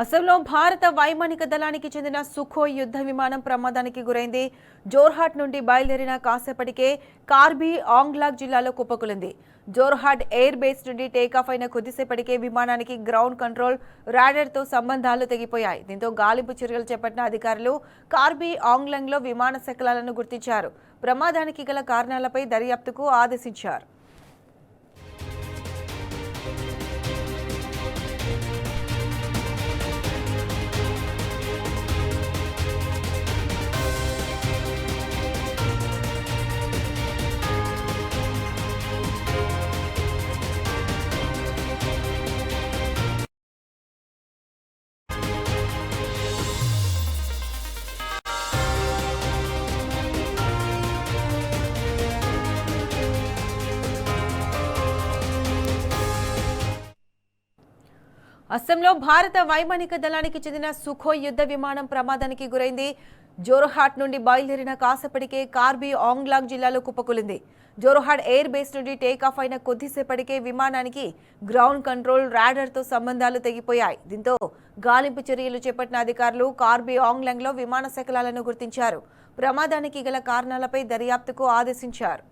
అసోంలో భారత వైమానిక దళానికి చెందిన సుఖోయ్ యుద్ధ విమానం ప్రమాదానికి గురైంది. జోర్హాట్ నుండి బయలుదేరిన కాసేపటికే కార్బీ ఆంగ్లాంగ్ జిల్లాలో కుప్పకూలింది. జోర్హాట్ ఎయిర్ బేస్ నుండి టేకాఫ్ అయిన కొద్దిసేపటికే విమానానికి గ్రౌండ్ కంట్రోల్ రాడార్తో సంబంధాలు తెగిపోయాయి. దీంతో గాలింపు చర్యలు చేపట్టిన అధికారులు కార్బీ ఆంగ్లాంగ్లో విమాన శకలాలను గుర్తించారు. ప్రమాదానికి గల కారణాలపై దర్యాప్తుకు ఆదేశించారు. అసోంలో భారత వైమానిక దళానికి చెందిన సుఖోయ్ యుద్ధ విమానం ప్రమాదానికి గురైంది. జోర్హాట్ నుండి బయలుదేరిన కాసేపటికే కార్బీ ఆంగ్లాంగ్ జిల్లాలో కుప్పకూలింది. జోర్హాట్ ఎయిర్ బేస్ నుండి టేకాఫ్ అయిన కొద్దిసేపటికే విమానానికి గ్రౌండ్ కంట్రోల్ రాడార్తో సంబంధాలు తెగిపోయాయి. దీంతో గాలింపు చర్యలు చేపట్టిన అధికారులు కార్బీ ఆంగ్లాంగ్లో విమాన శకలాలను గుర్తించారు. ప్రమాదానికి గల కారణాలపై దర్యాప్తుకు ఆదేశించారు.